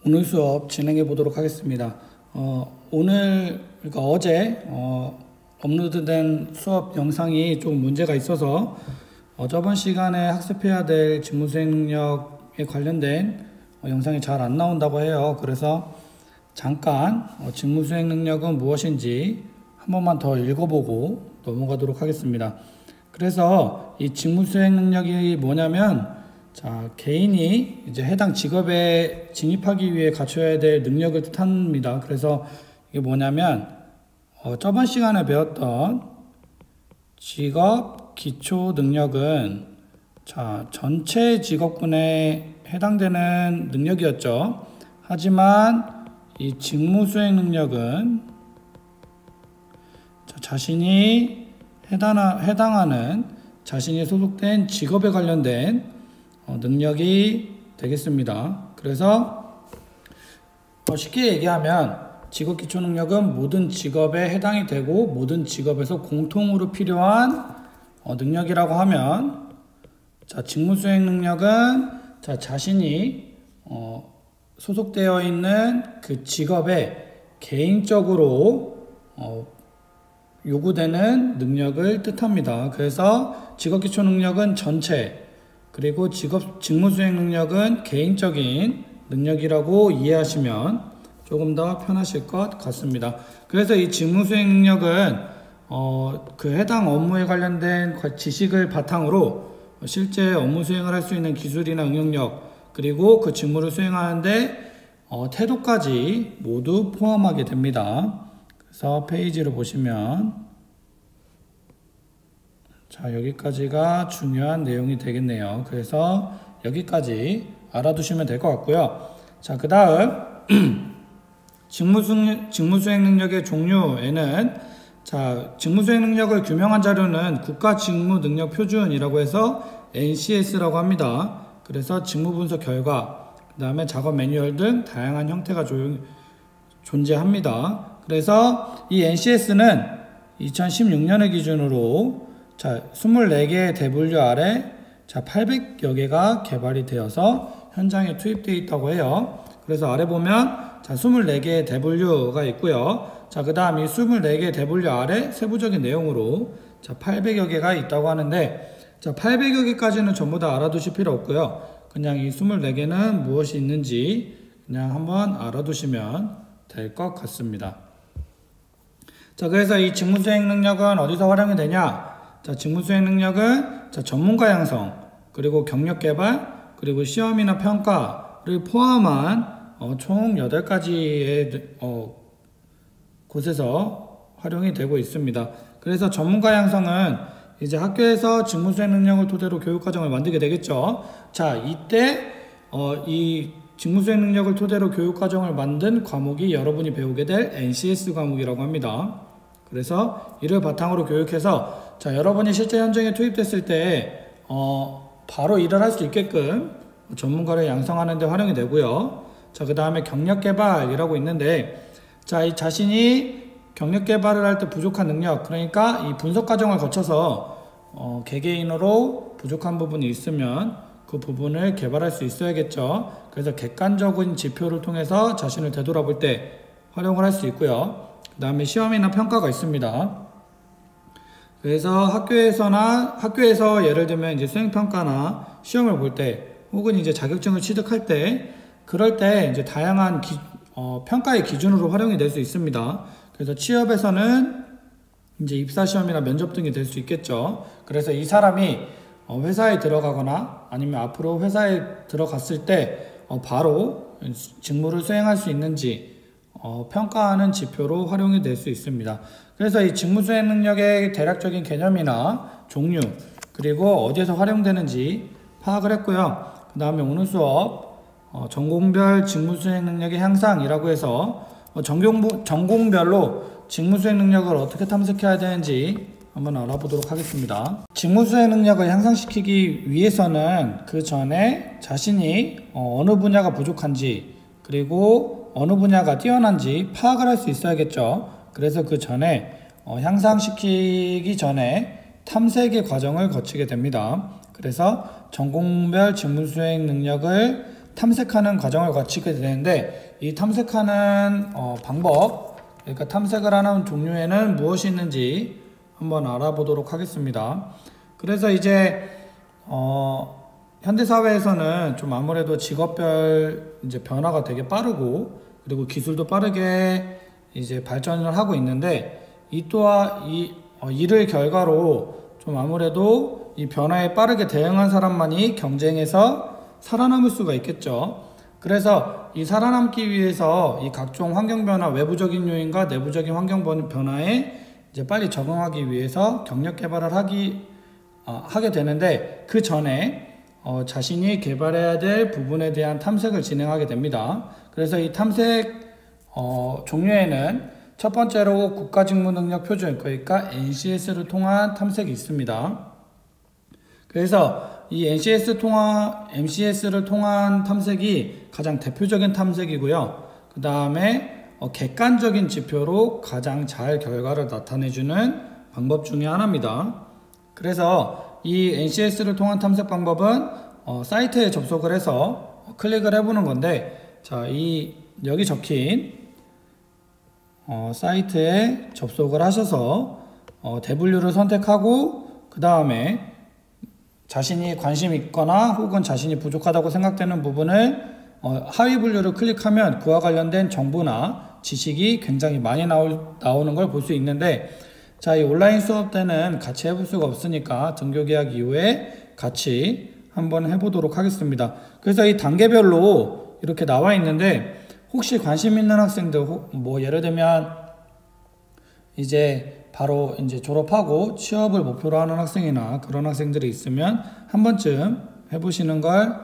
오늘 수업 진행해 보도록 하겠습니다. 그러니까 어제 업로드된 수업 영상이 좀 문제가 있어서 저번 시간에 학습해야 될 직무수행 능력에 관련된 영상이 잘 안 나온다고 해요. 그래서 잠깐 직무수행 능력은 무엇인지 한 번만 더 읽어보고 넘어가도록 하겠습니다. 그래서 이 직무수행 능력이 뭐냐면, 자, 개인이 이제 해당 직업에 진입하기 위해 갖춰야 될 능력을 뜻합니다. 그래서 이게 뭐냐면, 저번 시간에 배웠던 직업 기초 능력은, 자, 전체 직업군에 해당되는 능력이었죠. 하지만 이 직무수행 능력은 자신이 해당하는 자신이 소속된 직업에 관련된 능력이 되겠습니다. 그래서 쉽게 얘기하면 직업 기초 능력은 모든 직업에 해당이 되고 모든 직업에서 공통으로 필요한 능력이라고 하면, 자, 직무수행 능력은 자신이 소속되어 있는 그 직업에 개인적으로 요구되는 능력을 뜻합니다. 그래서 직업기초 능력은 전체, 그리고 직무수행 능력은 개인적인 능력이라고 이해하시면 조금 더 편하실 것 같습니다. 그래서 이 직무수행 능력은 그 해당 업무에 관련된 지식을 바탕으로 실제 업무 수행을 할 수 있는 기술이나 응용력, 그리고 그 직무를 수행하는데 태도까지 모두 포함하게 됩니다. 그래서 페이지를 보시면, 자, 여기까지가 중요한 내용이 되겠네요. 그래서 여기까지 알아두시면 될 것 같고요. 자, 그 다음 직무수행 능력의 종류에는, 자, 직무수행 능력을 규명한 자료는 국가직무능력표준이라고 해서 NCS라고 합니다. 그래서 직무분석 결과, 그 다음에 작업 매뉴얼 등 다양한 형태가 존재합니다. 그래서 이 NCS는 2016년을 기준으로, 자, 24개의 대분류 아래 800여 개가 개발이 되어서 현장에 투입되어 있다고 해요. 그래서 아래 보면, 자, 24개의 대분류가 있고요. 자, 그 다음 이 24개의 대분류 아래 세부적인 내용으로, 자, 800여 개가 있다고 하는데, 자, 800여 개까지는 전부 다 알아두실 필요 없고요. 그냥 이 24개는 무엇이 있는지 그냥 한번 알아두시면 될 것 같습니다. 자, 그래서 이 직무수행 능력은 어디서 활용이 되냐? 자, 직무수행 능력은, 자, 전문가 양성, 그리고 경력 개발, 그리고 시험이나 평가를 포함한 총 8가지의 곳에서 활용이 되고 있습니다. 그래서 전문가 양성은 이제 학교에서 직무수행 능력을 토대로 교육과정을 만들게 되겠죠. 자, 이때 이 직무수행 능력을 토대로 교육과정을 만든 과목이 여러분이 배우게 될 NCS 과목이라고 합니다. 그래서 이를 바탕으로 교육해서, 자, 여러분이 실제 현장에 투입됐을 때 바로 일을 할 수 있게끔 전문가를 양성하는 데 활용이 되고요. 자, 그 다음에 경력개발이라고 있는데, 자, 이 자신이 경력개발을 할 때 부족한 능력, 그러니까 이 분석과정을 거쳐서 개개인으로 부족한 부분이 있으면 그 부분을 개발할 수 있어야겠죠. 그래서 객관적인 지표를 통해서 자신을 되돌아볼 때 활용을 할 수 있고요. 그 다음에 시험이나 평가가 있습니다. 그래서 학교에서 예를 들면 이제 수행평가나 시험을 볼 때, 혹은 이제 자격증을 취득할 때, 그럴 때 이제 다양한 평가의 기준으로 활용이 될 수 있습니다. 그래서 취업에서는 이제 입사시험이나 면접 등이 될 수 있겠죠. 그래서 이 사람이 회사에 들어가거나 아니면 앞으로 회사에 들어갔을 때 바로 직무를 수행할 수 있는지 평가하는 지표로 활용이 될 수 있습니다. 그래서 이 직무수행 능력의 대략적인 개념이나 종류, 그리고 어디에서 활용되는지 파악을 했고요. 그 다음에 오늘 수업 전공별 직무수행 능력의 향상이라고 해서 전공별로 직무수행 능력을 어떻게 탐색해야 되는지 한번 알아보도록 하겠습니다. 직무수행 능력을 향상시키기 위해서는 그 전에 자신이 어느 분야가 부족한지, 그리고 어느 분야가 뛰어난지 파악을 할 수 있어야겠죠. 그래서 그 전에 향상시키기 전에 탐색의 과정을 거치게 됩니다. 그래서 전공별 직무수행 능력을 탐색하는 과정을 거치게 되는데, 이 탐색하는 방법, 그러니까 탐색을 하는 종류에는 무엇이 있는지 한번 알아보도록 하겠습니다. 그래서 이제 현대 사회에서는 좀 아무래도 직업별 이제 변화가 되게 빠르고, 그리고 기술도 빠르게 이제 발전을 하고 있는데, 이 또한 이를 결과로 좀 아무래도 이 변화에 빠르게 대응한 사람만이 경쟁에서 살아남을 수가 있겠죠. 그래서 이 살아남기 위해서 이 각종 환경 변화, 외부적인 요인과 내부적인 환경 변화에 이제 빨리 적응하기 위해서 경력 개발을 하게 되는데, 그 전에 자신이 개발해야 될 부분에 대한 탐색을 진행하게 됩니다. 그래서 이 탐색 종류에는 첫 번째로 국가직무능력표준, 그러니까 NCS를 통한 탐색이 있습니다. 그래서 이 MCS를 통한 탐색이 가장 대표적인 탐색이고요. 그 다음에 객관적인 지표로 가장 잘 결과를 나타내주는 방법 중에 하나입니다. 그래서 이 NCS를 통한 탐색 방법은 사이트에 접속을 해서 클릭을 해보는 건데, 자, 여기 적힌 사이트에 접속을 하셔서 대분류를 선택하고, 그 다음에 자신이 관심 있거나 혹은 자신이 부족하다고 생각되는 부분을 하위 분류를 클릭하면 그와 관련된 정보나 지식이 굉장히 많이 나오는 걸 볼 수 있는데, 자, 이 온라인 수업 때는 같이 해볼 수가 없으니까 등교 계약 이후에 같이 한번 해보도록 하겠습니다. 그래서 이 단계별로 이렇게 나와 있는데, 혹시 관심 있는 학생들, 뭐 예를 들면 이제 바로 이제 졸업하고 취업을 목표로 하는 학생이나 그런 학생들이 있으면 한 번쯤 해보시는 걸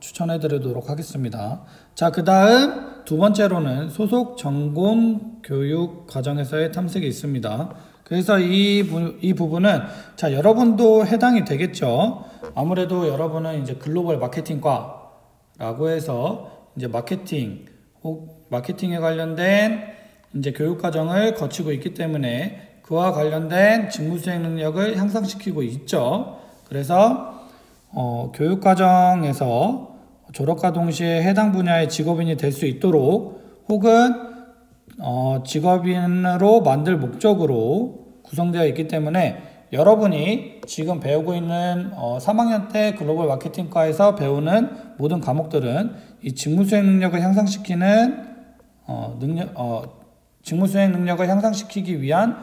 추천해 드리도록 하겠습니다. 자, 그 다음 두 번째로는 소속 전공 교육 과정에서의 탐색이 있습니다. 그래서 이 부분은, 자, 여러분도 해당이 되겠죠. 아무래도 여러분은 이제 글로벌 마케팅과라고 해서 이제 마케팅에 관련된 이제 교육 과정을 거치고 있기 때문에 그와 관련된 직무 수행 능력을 향상시키고 있죠. 그래서 교육 과정에서 졸업과 동시에 해당 분야의 직업인이 될 수 있도록, 혹은 직업인으로 만들 목적으로 구성되어 있기 때문에, 여러분이 지금 배우고 있는 3학년 때 글로벌 마케팅과에서 배우는 모든 과목들은 이 직무 수행 능력을 향상시키는 직무 수행 능력을 향상시키기 위한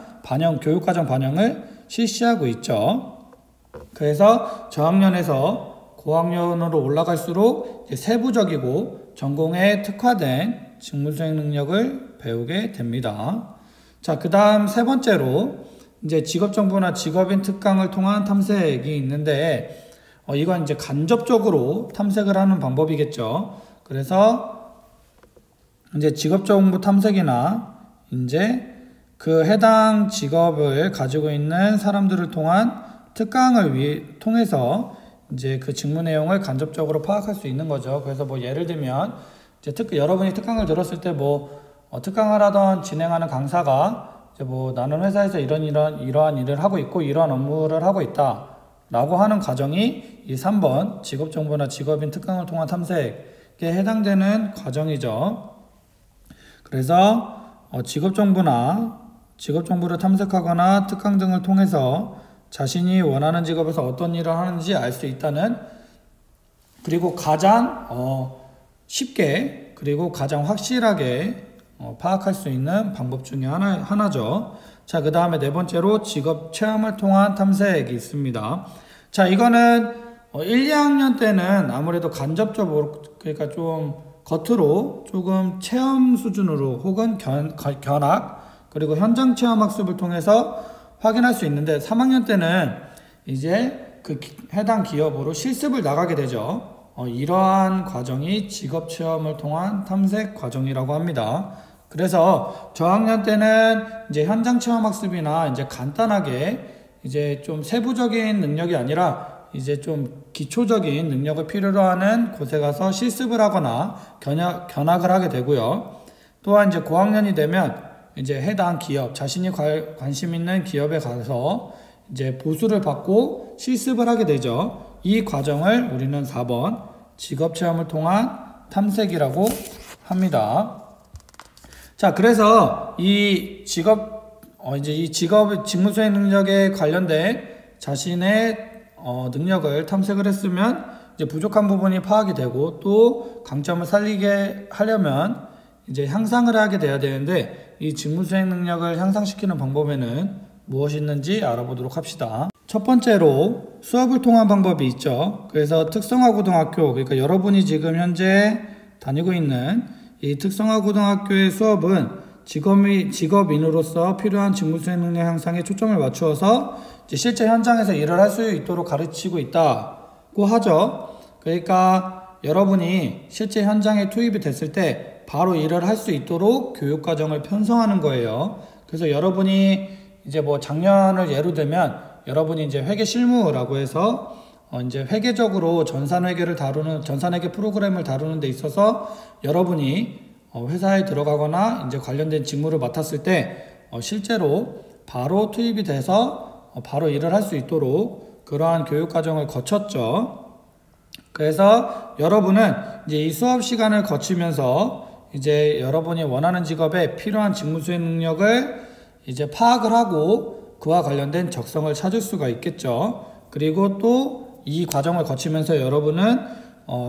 교육과정 반영을 실시하고 있죠. 그래서 저학년에서 고학년으로 올라갈수록 세부적이고 전공에 특화된 직무 수행 능력을 배우게 됩니다. 자, 그 다음 세 번째로 이제 직업정보나 직업인 특강을 통한 탐색이 있는데, 이건 이제 간접적으로 탐색을 하는 방법이겠죠. 그래서 이제 직업정보 탐색이나 이제 그 해당 직업을 가지고 있는 사람들을 통한 특강을 통해서 이제 그 직무 내용을 간접적으로 파악할 수 있는 거죠. 그래서 뭐 예를 들면 이제 여러분이 특강을 들었을 때 특강을 하던 진행하는 강사가 이제 나는 회사에서 이러한 일을 하고 있고 이러한 업무를 하고 있다 라고 하는 과정이 이 3번 직업정보나 직업인 특강을 통한 탐색에 해당되는 과정이죠. 그래서 직업정보를 탐색하거나 특강 등을 통해서 자신이 원하는 직업에서 어떤 일을 하는지 알 수 있다는, 그리고 가장 쉽게 그리고 가장 확실하게 파악할 수 있는 방법 중에 하나죠. 자, 그 다음에 네 번째로 직업 체험을 통한 탐색이 있습니다. 자, 이거는 1, 2학년 때는 아무래도 간접적으로, 그러니까 좀 겉으로 조금 체험 수준으로 혹은 견학, 그리고 현장 체험 학습을 통해서 확인할 수 있는데, 3학년 때는 이제 그 해당 기업으로 실습을 나가게 되죠. 이러한 과정이 직업 체험을 통한 탐색 과정이라고 합니다. 그래서 저학년 때는 이제 현장 체험 학습이나 이제 간단하게 이제 좀 세부적인 능력이 아니라 이제 좀 기초적인 능력을 필요로 하는 곳에 가서 실습을 하거나 견학을 하게 되고요. 또한 이제 고학년이 되면 이제 해당 기업, 자신이 관심 있는 기업에 가서 이제 보수를 받고 실습을 하게 되죠. 이 과정을 우리는 4번 직업 체험을 통한 탐색이라고 합니다. 자, 그래서 이 직무 수행 능력에 관련된 자신의 능력을 탐색을 했으면 이제 부족한 부분이 파악이 되고 또 강점을 살리게 하려면 이제 향상을 하게 돼야 되는데 이 직무 수행 능력을 향상시키는 방법에는 무엇이 있는지 알아보도록 합시다. 첫 번째로 수업을 통한 방법이 있죠. 그래서 특성화고등학교, 그러니까 여러분이 지금 현재 다니고 있는 이 특성화고등학교의 수업은 직업인으로서 필요한 직무수행 능력 향상에 초점을 맞추어서 이제 실제 현장에서 일을 할 수 있도록 가르치고 있다고 하죠. 그러니까 여러분이 실제 현장에 투입이 됐을 때 바로 일을 할 수 있도록 교육과정을 편성하는 거예요. 그래서 여러분이 이제 뭐 작년을 예로 들면 여러분이 이제 회계 실무라고 해서 이제 회계적으로 전산회계 프로그램을 다루는 데 있어서 여러분이 회사에 들어가거나 이제 관련된 직무를 맡았을 때 실제로 바로 투입이 돼서 바로 일을 할 수 있도록 그러한 교육 과정을 거쳤죠. 그래서 여러분은 이제 이 수업 시간을 거치면서 이제 여러분이 원하는 직업에 필요한 직무 수행 능력을 이제 파악을 하고 그와 관련된 적성을 찾을 수가 있겠죠. 그리고 또 이 과정을 거치면서 여러분은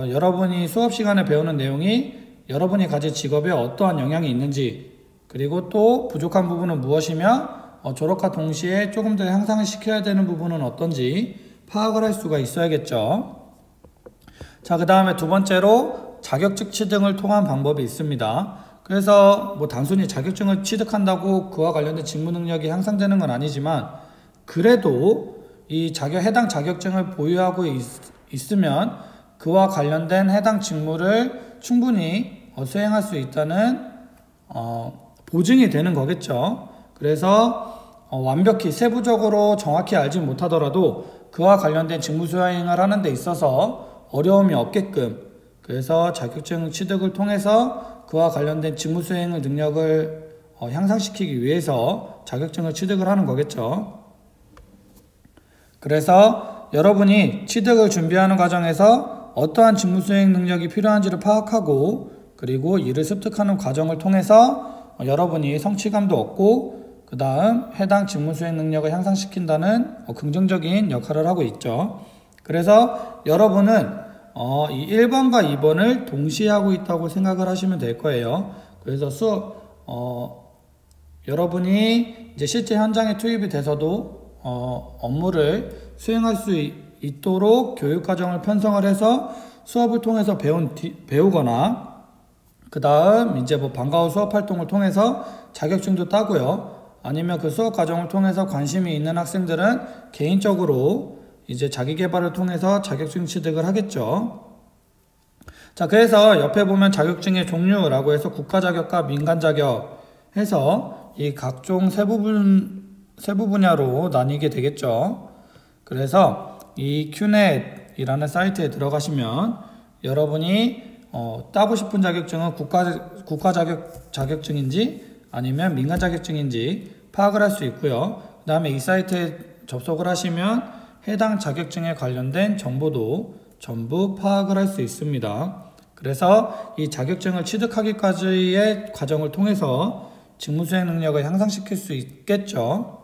여러분이 수업 시간에 배우는 내용이 여러분이 가진 직업에 어떠한 영향이 있는지, 그리고 또 부족한 부분은 무엇이며 졸업과 동시에 조금 더 향상을 시켜야 되는 부분은 어떤지 파악을 할 수가 있어야겠죠. 자, 그 다음에 두 번째로 자격증 취득을 통한 방법이 있습니다. 그래서 뭐 단순히 자격증을 취득한다고 그와 관련된 직무 능력이 향상되는 건 아니지만, 그래도 이 해당 자격증을 보유하고 있으면 그와 관련된 해당 직무를 충분히 수행할 수 있다는 보증이 되는 거겠죠. 그래서 완벽히 세부적으로 정확히 알지 못하더라도 그와 관련된 직무 수행을 하는 데 있어서 어려움이 없게끔, 그래서 자격증 취득을 통해서 그와 관련된 직무 수행 능력을 향상시키기 위해서 자격증을 취득을 하는 거겠죠. 그래서 여러분이 취득을 준비하는 과정에서 어떠한 직무 수행 능력이 필요한지를 파악하고, 그리고 이를 습득하는 과정을 통해서 여러분이 성취감도 얻고 그 다음 해당 직무 수행 능력을 향상시킨다는 긍정적인 역할을 하고 있죠. 그래서 여러분은 이 1번과 2번을 동시에 하고 있다고 생각을 하시면 될 거예요. 그래서 여러분이 이제 실제 현장에 투입이 돼서도 업무를 수행할 수 있도록 교육과정을 편성을 해서 수업을 통해서 배우거나, 그 다음 이제 뭐 방과 후 수업 활동을 통해서 자격증도 따고요. 아니면 그 수업 과정을 통해서 관심이 있는 학생들은 개인적으로 이제 자기 개발을 통해서 자격증 취득을 하겠죠. 자, 그래서 옆에 보면 자격증의 종류라고 해서 국가 자격과 민간 자격 해서 이 각종 세부 분야로 나뉘게 되겠죠. 그래서 이 큐넷이라는 사이트에 들어가시면 여러분이 따고 싶은 자격증은 국가 자격증인지 아니면 민간 자격증인지 파악을 할 수 있고요. 그 다음에 이 사이트에 접속을 하시면 해당 자격증에 관련된 정보도 전부 파악을 할 수 있습니다. 그래서 이 자격증을 취득하기까지의 과정을 통해서 직무수행 능력을 향상시킬 수 있겠죠.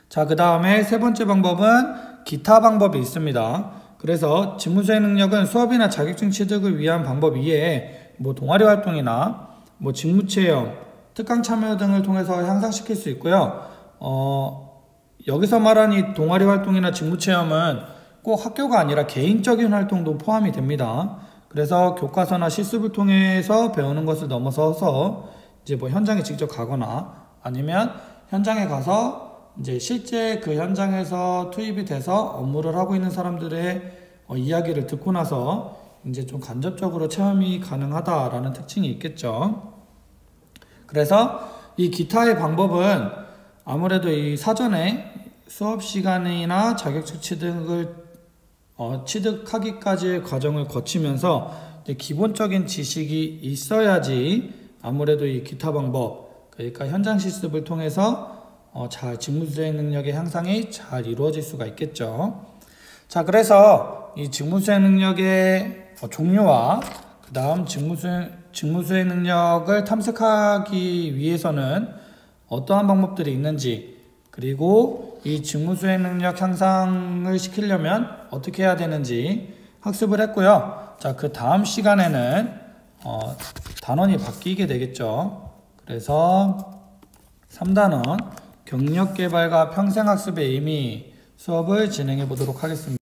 자, 그 다음에 세 번째 방법은 기타 방법이 있습니다. 그래서 직무수행 능력은 수업이나 자격증 취득을 위한 방법 이외에 뭐 동아리 활동이나 뭐 직무체험, 특강 참여 등을 통해서 향상시킬 수 있고요. 여기서 말하는 이 동아리 활동이나 직무체험은 꼭 학교가 아니라 개인적인 활동도 포함이 됩니다. 그래서 교과서나 실습을 통해서 배우는 것을 넘어서서 이제 뭐 현장에 직접 가거나 아니면 현장에 가서 이제 실제 그 현장에서 투입이 돼서 업무를 하고 있는 사람들의 이야기를 듣고 나서 이제 좀 간접적으로 체험이 가능하다라는 특징이 있겠죠. 그래서 이 기타의 방법은 아무래도 이 사전에 수업 시간이나 자격증 취득하기까지의 과정을 거치면서 이제 기본적인 지식이 있어야지 아무래도 이 기타 방법, 그러니까 현장 실습을 통해서 잘 직무수행 능력의 향상이 잘 이루어질 수가 있겠죠. 자, 그래서 이 직무수행 능력의 종류와 그 다음 직무수행 능력을 탐색하기 위해서는 어떠한 방법들이 있는지, 그리고 이 직무수행 능력 향상을 시키려면 어떻게 해야 되는지 학습을 했고요. 자, 그 다음 시간에는 단원이 바뀌게 되겠죠. 그래서 3단원 경력개발과 평생학습의 의미 수업을 진행해 보도록 하겠습니다.